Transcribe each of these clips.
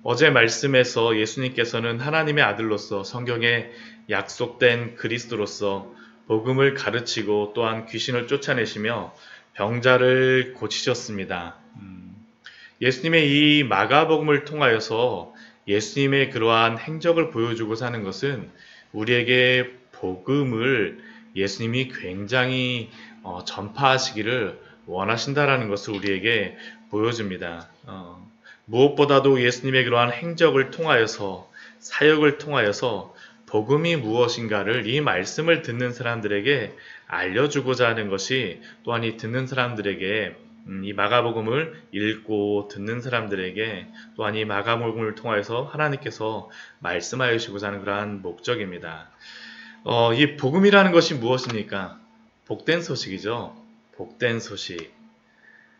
어제 말씀에서 예수님께서는 하나님의 아들로서 성경에 약속된 그리스도로서 복음을 가르치고 또한 귀신을 쫓아내시며 병자를 고치셨습니다. 예수님의 이 마가복음을 통하여서 예수님의 그러한 행적을 보여주고자 하는 것은 우리에게 복음을 예수님이 굉장히 전파하시기를 원하신다라는 것을 우리에게 보여줍니다. 무엇보다도 예수님의 그러한 행적을 통하여서 사역을 통하여서 복음이 무엇인가를 이 말씀을 듣는 사람들에게 알려주고자 하는 것이 또한 이 듣는 사람들에게 이 마가복음을 읽고 듣는 사람들에게 또한 이 마가복음을 통하여서 하나님께서 말씀하여 주시고자 하는 그러한 목적입니다. 이 복음이라는 것이 무엇입니까? 복된 소식이죠. 복된 소식.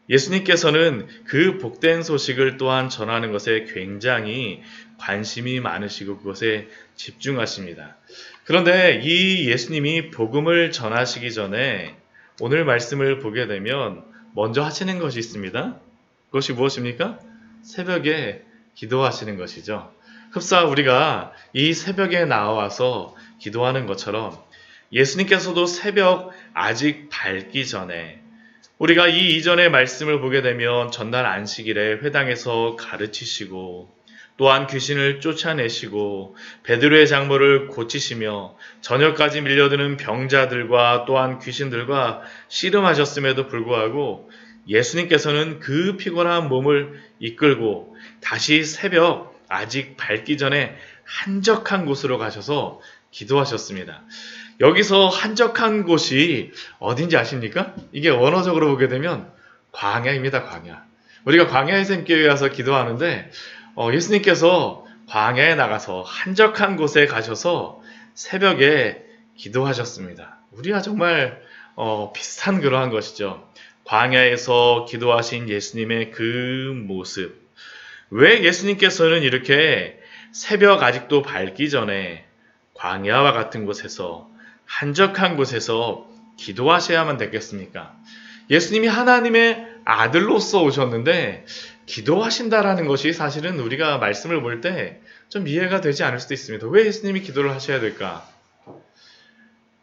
예수님께서는 그 복된 소식을 또한 전하는 것에 굉장히 관심이 많으시고 그것에 집중하십니다. 그런데 이 예수님이 복음을 전하시기 전에 오늘 말씀을 보게 되면 먼저 하시는 것이 있습니다. 그것이 무엇입니까? 새벽에 기도하시는 것이죠. 흡사 우리가 이 새벽에 나와서 기도하는 것처럼 예수님께서도 새벽 아직 밝기 전에 우리가 이 이전의 말씀을 보게 되면 전날 안식일에 회당에서 가르치시고 또한 귀신을 쫓아내시고 베드로의 장모를 고치시며 저녁까지 밀려드는 병자들과 또한 귀신들과 씨름하셨음에도 불구하고 예수님께서는 그 피곤한 몸을 이끌고 다시 새벽 아직 밝기 전에 한적한 곳으로 가셔서 기도하셨습니다. 여기서 한적한 곳이 어딘지 아십니까? 이게 원어적으로 보게 되면 광야입니다. 광야. 우리가 광야의 샘교회에 와서 기도하는데 예수님께서 광야에 나가서 한적한 곳에 가셔서 새벽에 기도하셨습니다. 우리와 정말 비슷한 그러한 것이죠. 광야에서 기도하신 예수님의 그 모습. 왜 예수님께서는 이렇게 새벽 아직도 밝기 전에 광야와 같은 곳에서 한적한 곳에서 기도하셔야만 됐겠습니까? 예수님이 하나님의 아들로서 오셨는데 기도하신다라는 것이 사실은 우리가 말씀을 볼 때 좀 이해가 되지 않을 수도 있습니다. 왜 예수님이 기도를 하셔야 될까?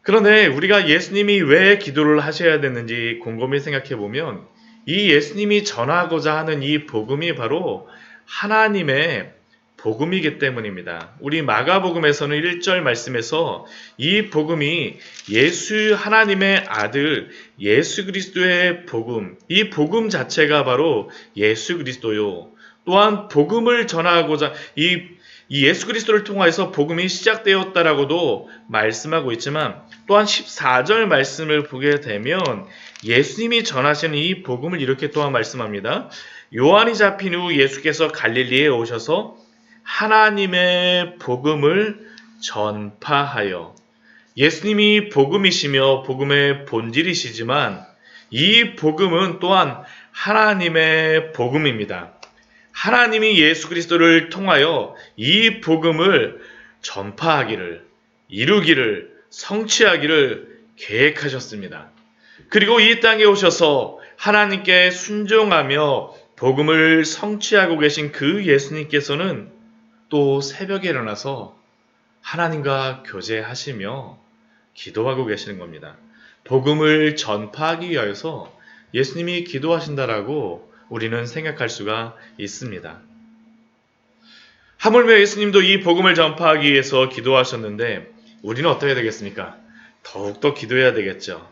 그런데 우리가 예수님이 왜 기도를 하셔야 됐는지 곰곰이 생각해 보면 이 예수님이 전하고자 하는 이 복음이 바로 하나님의 복음이기 때문입니다. 우리 마가복음에서는 1절 말씀에서 이 복음이 예수 하나님의 아들 예수 그리스도의 복음, 이 복음 자체가 바로 예수 그리스도요. 또한 복음을 전하고자 이 예수 그리스도를 통하여서 복음이 시작되었다라고도 말씀하고 있지만 또한 14절 말씀을 보게 되면 예수님이 전하시는 이 복음을 이렇게 또한 말씀합니다. 요한이 잡힌 후 예수께서 갈릴리에 오셔서 하나님의 복음을 전파하여 예수님이 복음이시며 복음의 본질이시지만 이 복음은 또한 하나님의 복음입니다. 하나님이 예수 그리스도를 통하여 이 복음을 전파하기를, 이루기를, 성취하기를 계획하셨습니다. 그리고 이 땅에 오셔서 하나님께 순종하며 복음을 성취하고 계신 그 예수님께서는 또 새벽에 일어나서 하나님과 교제하시며 기도하고 계시는 겁니다. 복음을 전파하기 위하여서 예수님이 기도하신다라고 우리는 생각할 수가 있습니다. 하물며 예수님도 이 복음을 전파하기 위해서 기도하셨는데 우리는 어떻게 되겠습니까? 더욱더 기도해야 되겠죠.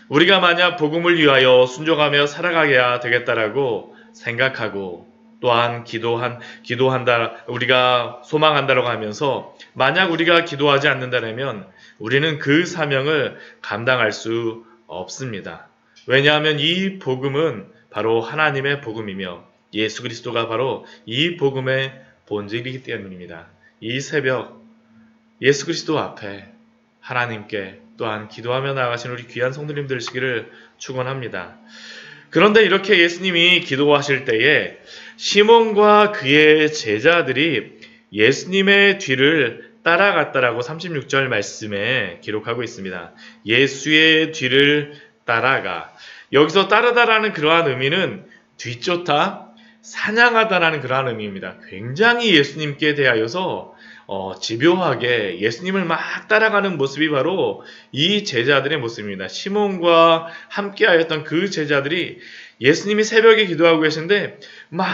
우리가 만약 복음을 위하여 순종하며 살아가야 되겠다라고 생각하고 또한 기도한다, 우리가 소망한다라고 하면서 만약 우리가 기도하지 않는다면 우리는 그 사명을 감당할 수 없습니다. 왜냐하면 이 복음은 바로 하나님의 복음이며 예수 그리스도가 바로 이 복음의 본질이기 때문입니다. 이 새벽 예수 그리스도 앞에 하나님께 또한 기도하며 나아가신 우리 귀한 성도님 되시기를 축원합니다. 그런데 이렇게 예수님이 기도하실 때에 시몬과 그의 제자들이 예수님의 뒤를 따라갔다라고 36절 말씀에 기록하고 있습니다. 예수의 뒤를 따라가. 여기서 따르다라는 그러한 의미는 뒤쫓다, 사냥하다라는 그러한 의미입니다. 굉장히 예수님께 대하여서 집요하게 예수님을 막 따라가는 모습이 바로 이 제자들의 모습입니다. 시몬과 함께하였던 그 제자들이 예수님이 새벽에 기도하고 계신데 막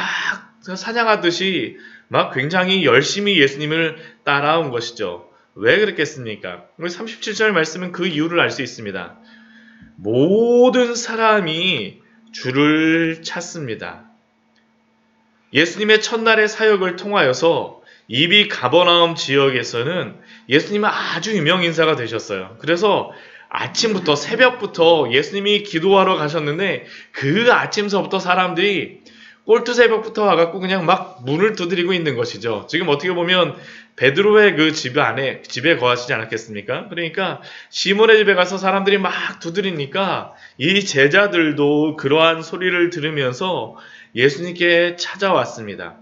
사냥하듯이 막 굉장히 열심히 예수님을 따라온 것이죠. 왜 그랬겠습니까? 우리 37절 말씀은 그 이유를 알 수 있습니다. 모든 사람이 주를 찾습니다. 예수님의 첫날의 사역을 통하여서 이비 가버나움 지역에서는 예수님은 아주 유명 인사가 되셨어요. 그래서 아침부터 새벽부터 예수님이 기도하러 가셨는데 그 아침서부터 사람들이 꼴뚜새벽부터 와갖고 그냥 막 문을 두드리고 있는 것이죠. 지금 어떻게 보면 베드로의 그 집 안에 집에 거하시지 않았겠습니까? 그러니까 시몬의 집에 가서 사람들이 막 두드리니까 이 제자들도 그러한 소리를 들으면서 예수님께 찾아왔습니다.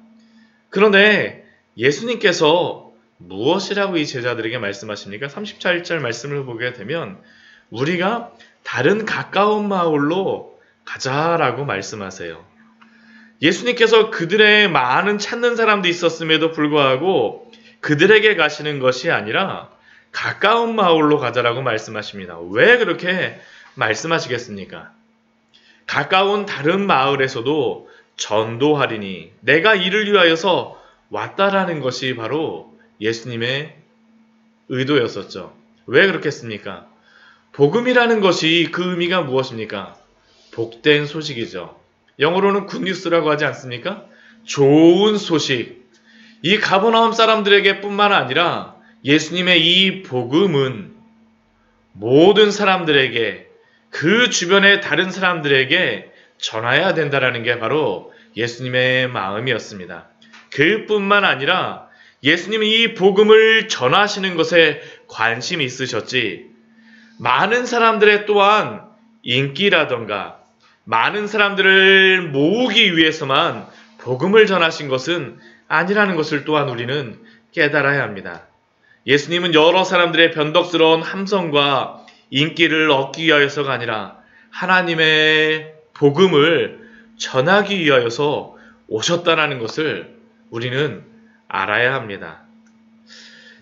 그런데 예수님께서 무엇이라고 이 제자들에게 말씀하십니까? 34절 말씀을 보게 되면 우리가 다른 가까운 마을로 가자라고 말씀하세요. 예수님께서 그들의 많은 찾는 사람도 있었음에도 불구하고 그들에게 가시는 것이 아니라 가까운 마을로 가자라고 말씀하십니다. 왜 그렇게 말씀하시겠습니까? 가까운 다른 마을에서도 전도하리니 내가 이를 위하여서 왔다라는 것이 바로 예수님의 의도였었죠. 왜 그렇겠습니까? 복음이라는 것이 그 의미가 무엇입니까? 복된 소식이죠. 영어로는 굿뉴스라고 하지 않습니까? 좋은 소식. 이 가버나움 사람들에게 뿐만 아니라 예수님의 이 복음은 모든 사람들에게 그 주변의 다른 사람들에게 전해야 된다라는 게 바로 예수님의 마음이었습니다. 그뿐만 아니라 예수님은 이 복음을 전하시는 것에 관심이 있으셨지 많은 사람들의 또한 인기라던가 많은 사람들을 모으기 위해서만 복음을 전하신 것은 아니라는 것을 또한 우리는 깨달아야 합니다. 예수님은 여러 사람들의 변덕스러운 함성과 인기를 얻기 위하여서가 아니라 하나님의 복음을 전하기 위하여서 오셨다는 것을 우리는 알아야 합니다.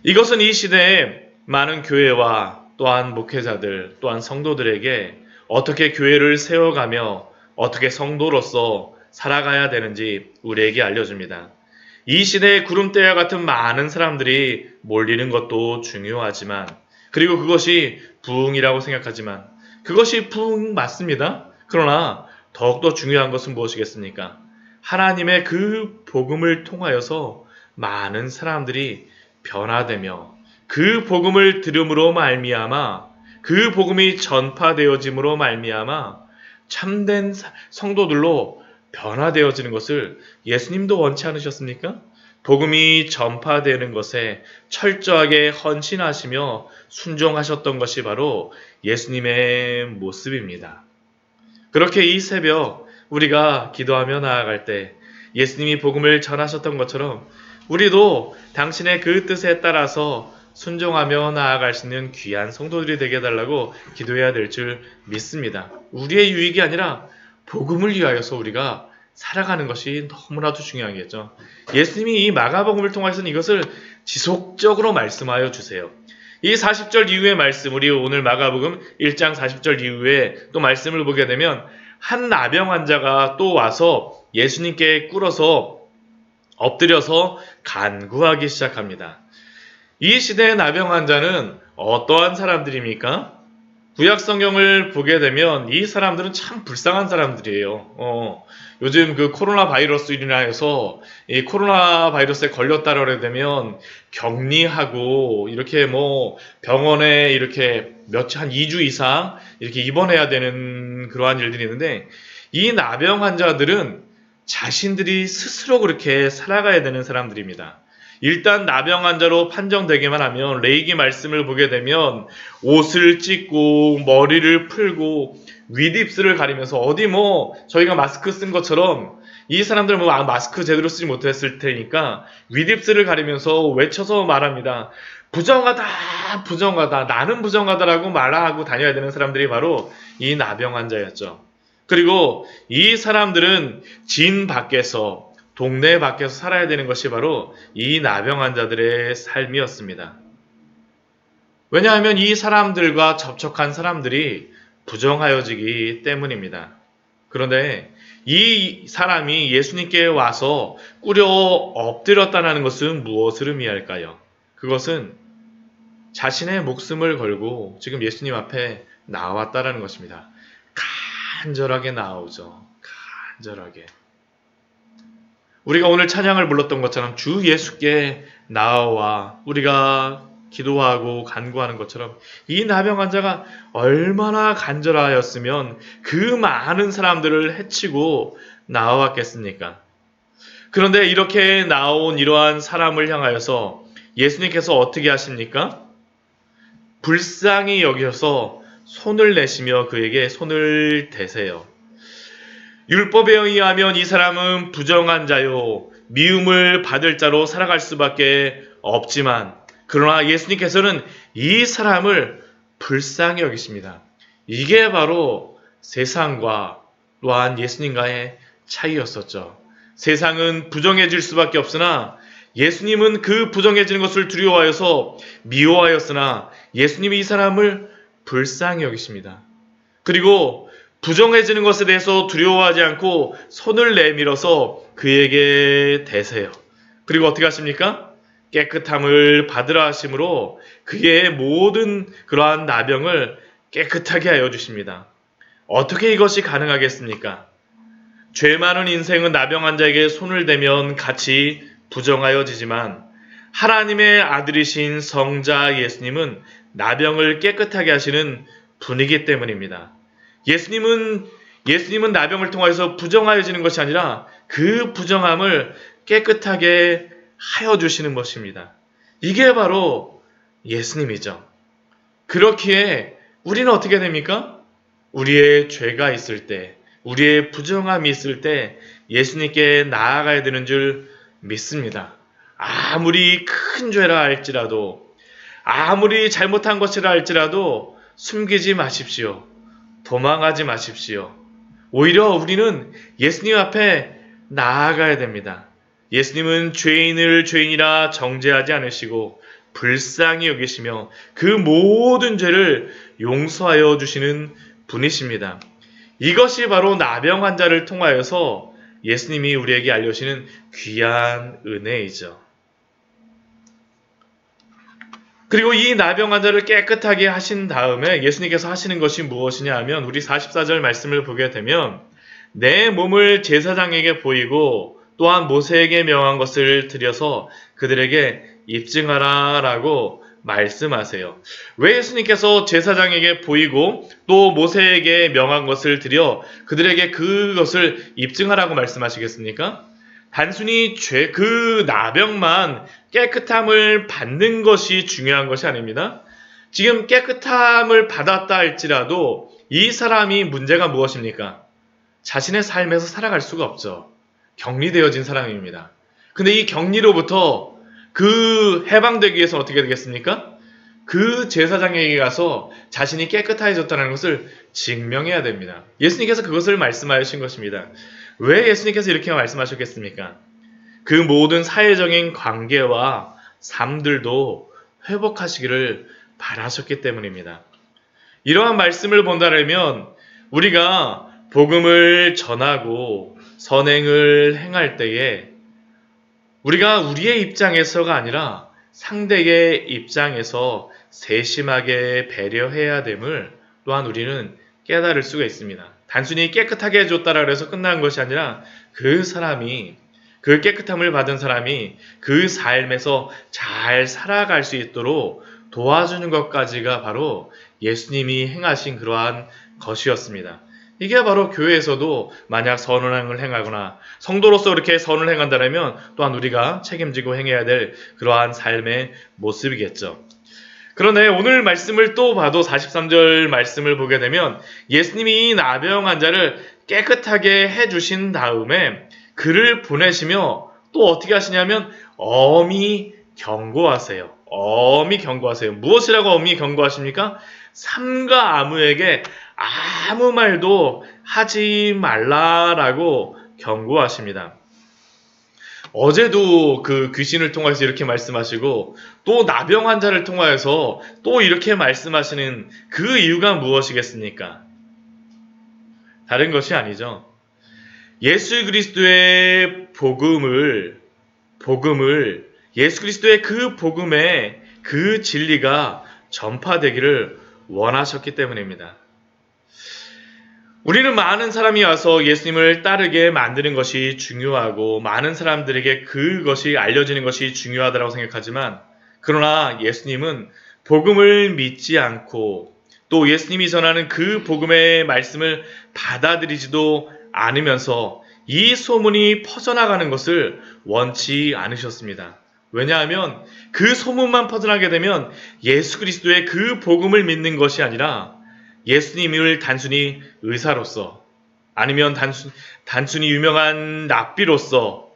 이것은 이 시대에 많은 교회와 또한 목회자들 또한 성도들에게 어떻게 교회를 세워가며 어떻게 성도로서 살아가야 되는지 우리에게 알려줍니다. 이 시대의 구름대와 같은 많은 사람들이 몰리는 것도 중요하지만 그리고 그것이 부흥이라고 생각하지만 그것이 부흥 맞습니다. 그러나 더욱더 중요한 것은 무엇이겠습니까? 하나님의 그 복음을 통하여서 많은 사람들이 변화되며 그 복음을 들음으로 말미암아 그 복음이 전파되어짐으로 말미암아 참된 성도들로 변화되어지는 것을 예수님도 원치 않으셨습니까? 복음이 전파되는 것에 철저하게 헌신하시며 순종하셨던 것이 바로 예수님의 모습입니다. 그렇게 이 새벽 우리가 기도하며 나아갈 때 예수님이 복음을 전하셨던 것처럼 우리도 당신의 그 뜻에 따라서 순종하며 나아갈 수 있는 귀한 성도들이 되게 해달라고 기도해야 될 줄 믿습니다. 우리의 유익이 아니라 복음을 위하여서 우리가 살아가는 것이 너무나도 중요하겠죠. 예수님이 이 마가복음을 통해서는 이것을 지속적으로 말씀하여 주세요. 이 40절 이후의 말씀, 우리 오늘 마가복음 1장 40절 이후에 또 말씀을 보게 되면 한 나병 환자가 또 와서 예수님께 꿇어서 엎드려서 간구하기 시작합니다. 이 시대의 나병 환자는 어떠한 사람들입니까? 구약 성경을 보게 되면 이 사람들은 참 불쌍한 사람들이에요. 요즘 그 코로나 바이러스로 인하여서 이 코로나 바이러스에 걸렸다고 하게 되면 격리하고 이렇게 뭐 병원에 이렇게 한 2주 이상 이렇게 입원해야 되는 그러한 일들이 있는데 이 나병 환자들은 자신들이 스스로 그렇게 살아가야 되는 사람들입니다. 일단 나병 환자로 판정되기만 하면 레이기 말씀을 보게 되면 옷을 찢고 머리를 풀고 윗입술을 가리면서 어디 뭐 저희가 마스크 쓴 것처럼 이 사람들은 뭐 마스크 제대로 쓰지 못했을 테니까 윗입술을 가리면서 외쳐서 말합니다. 부정하다, 부정하다, 나는 부정하다라고 말하고 다녀야 되는 사람들이 바로 이 나병 환자였죠. 그리고 이 사람들은 진 밖에서, 동네 밖에서 살아야 되는 것이 바로 이 나병 환자들의 삶이었습니다. 왜냐하면 이 사람들과 접촉한 사람들이 부정하여지기 때문입니다. 그런데 이 사람이 예수님께 와서 꾸려 엎드렸다는 것은 무엇을 의미할까요? 그것은 자신의 목숨을 걸고 지금 예수님 앞에 나왔다라는 것입니다. 간절하게 나오죠. 간절하게. 우리가 오늘 찬양을 불렀던 것처럼 주 예수께 나와 우리가 기도하고 간구하는 것처럼 이 나병 환자가 얼마나 간절하였으면 그 많은 사람들을 해치고 나왔겠습니까? 그런데 이렇게 나온 이러한 사람을 향하여서 예수님께서 어떻게 하십니까? 불쌍히 여기셔서 손을 내시며 그에게 손을 대세요. 율법에 의하면 이 사람은 부정한 자요, 미움을 받을 자로 살아갈 수밖에 없지만, 그러나 예수님께서는 이 사람을 불쌍히 여기십니다. 이게 바로 세상과 또한 예수님과의 차이였었죠. 세상은 부정해질 수밖에 없으나 예수님은 그 부정해지는 것을 두려워하여서 미워하였으나 예수님이 이 사람을 불쌍히 여기십니다. 그리고 부정해지는 것에 대해서 두려워하지 않고 손을 내밀어서 그에게 대세요. 그리고 어떻게 하십니까? 깨끗함을 받으라 하심으로 그의 모든 그러한 나병을 깨끗하게 하여 주십니다. 어떻게 이것이 가능하겠습니까? 죄 많은 인생은 나병 환자에게 손을 대면 같이 부정하여지지만 하나님의 아들이신 성자 예수님은 나병을 깨끗하게 하시는 분이기 때문입니다. 예수님은 나병을 통하여서 부정하여지는 것이 아니라 그 부정함을 깨끗하게 하여 주시는 것입니다. 이게 바로 예수님이죠. 그렇기에 우리는 어떻게 됩니까? 우리의 죄가 있을 때, 우리의 부정함이 있을 때 예수님께 나아가야 되는 줄 믿습니다. 아무리 큰 죄라 할지라도, 아무리 잘못한 것이라 할지라도 숨기지 마십시오. 도망하지 마십시오. 오히려 우리는 예수님 앞에 나아가야 됩니다. 예수님은 죄인을 죄인이라 정죄하지 않으시고 불쌍히 여기시며 그 모든 죄를 용서하여 주시는 분이십니다. 이것이 바로 나병 환자를 통하여서 예수님이 우리에게 알려주시는 귀한 은혜이죠. 그리고 이 나병 환자를 깨끗하게 하신 다음에 예수님께서 하시는 것이 무엇이냐 하면 우리 44절 말씀을 보게 되면 내 몸을 제사장에게 보이고 또한 모세에게 명한 것을 드려서 그들에게 입증하라 라고 말씀하세요. 왜 예수님께서 제사장에게 보이고 또 모세에게 명한 것을 드려 그들에게 그것을 입증하라고 말씀하시겠습니까? 단순히 그 나병만 깨끗함을 받는 것이 중요한 것이 아닙니다. 지금 깨끗함을 받았다 할지라도 이 사람이 문제가 무엇입니까? 자신의 삶에서 살아갈 수가 없죠. 격리되어진 사람입니다. 근데 이 격리로부터 그 해방되기 위해서 어떻게 되겠습니까? 그 제사장에게 가서 자신이 깨끗해졌다는 것을 증명해야 됩니다. 예수님께서 그것을 말씀하신 것입니다. 왜 예수님께서 이렇게 말씀하셨겠습니까? 그 모든 사회적인 관계와 삶들도 회복하시기를 바라셨기 때문입니다. 이러한 말씀을 본다면 우리가 복음을 전하고 선행을 행할 때에 우리가 우리의 입장에서가 아니라 상대의 입장에서 세심하게 배려해야 됨을 또한 우리는 깨달을 수가 있습니다. 단순히 깨끗하게 해줬다라 해서 끝난 것이 아니라 그 사람이, 그 깨끗함을 받은 사람이 그 삶에서 잘 살아갈 수 있도록 도와주는 것까지가 바로 예수님이 행하신 그러한 것이었습니다. 이게 바로 교회에서도 만약 선언을 행하거나 성도로서 그렇게 선언을 행한다면 또한 우리가 책임지고 행해야 될 그러한 삶의 모습이겠죠. 그러네 오늘 말씀을 또 봐도 43절 말씀을 보게 되면 예수님이 이 나병 환자를 깨끗하게 해주신 다음에 그를 보내시며 또 어떻게 하시냐면 엄히 경고하세요. 엄히 경고하세요. 무엇이라고 엄히 경고하십니까? 삼가 아무에게 아무 말도 하지 말라라고 경고하십니다. 어제도 그 귀신을 통해서 이렇게 말씀하시고 또 나병 환자를 통하여서 또 이렇게 말씀하시는 그 이유가 무엇이겠습니까? 다른 것이 아니죠. 예수 그리스도의 복음을 예수 그리스도의 그 복음의 그 진리가 전파되기를 원하셨기 때문입니다. 우리는 많은 사람이 와서 예수님을 따르게 만드는 것이 중요하고 많은 사람들에게 그것이 알려지는 것이 중요하다고 생각하지만 그러나 예수님은 복음을 믿지 않고 또 예수님이 전하는 그 복음의 말씀을 받아들이지도 않으면서 이 소문이 퍼져나가는 것을 원치 않으셨습니다. 왜냐하면 그 소문만 퍼져나게 되면 예수 그리스도의 그 복음을 믿는 것이 아니라 예수님을 단순히 의사로서 아니면 단순히 유명한 랍비로서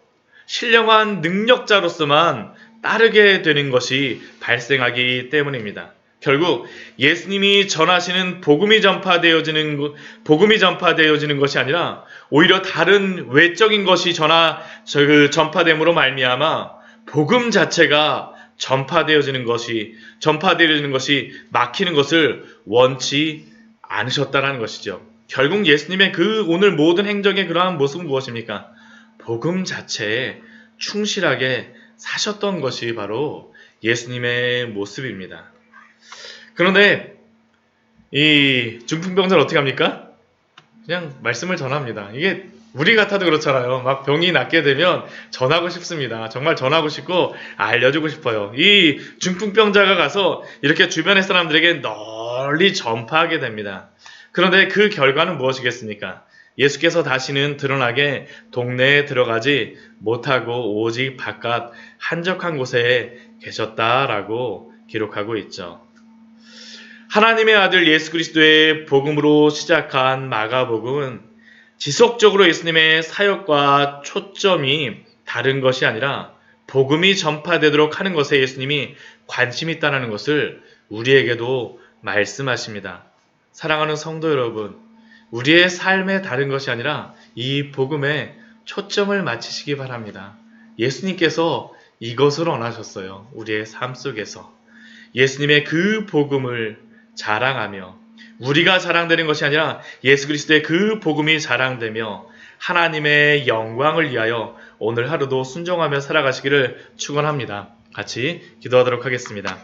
신령한 능력자로서만 따르게 되는 것이 발생하기 때문입니다. 결국 예수님이 전하시는 복음이 전파되어지는 것이 아니라 오히려 다른 외적인 것이 전파됨으로 말미암아 복음 자체가 전파되어지는 것이 막히는 것을 원치 않으셨다라는 것이죠. 결국 예수님의 그 오늘 모든 행적의 그러한 모습은 무엇입니까? 복음 자체에 충실하게 사셨던 것이 바로 예수님의 모습입니다. 그런데 이 중풍병자는 어떻게 합니까? 그냥 말씀을 전합니다. 이게 우리 같아도 그렇잖아요. 막 병이 낫게 되면 전하고 싶습니다. 정말 전하고 싶고 알려주고 싶어요. 이 중풍병자가 가서 이렇게 주변의 사람들에게 널리 전파하게 됩니다. 그런데 그 결과는 무엇이겠습니까? 예수께서 다시는 드러나게 동네에 들어가지 못하고 오직 바깥 한적한 곳에 계셨다라고 기록하고 있죠. 하나님의 아들 예수 그리스도의 복음으로 시작한 마가복음은 지속적으로 예수님의 사역과 초점이 다른 것이 아니라 복음이 전파되도록 하는 것에 예수님이 관심이 있다는 것을 우리에게도 말씀하십니다. 사랑하는 성도 여러분, 우리의 삶에 다른 것이 아니라 이 복음에 초점을 맞추시기 바랍니다. 예수님께서 이것을 원하셨어요. 우리의 삶 속에서. 예수님의 그 복음을 자랑하며 우리가 자랑되는 것이 아니라 예수 그리스도의 그 복음이 자랑되며 하나님의 영광을 위하여 오늘 하루도 순종하며 살아가시기를 축원합니다. 같이 기도하도록 하겠습니다.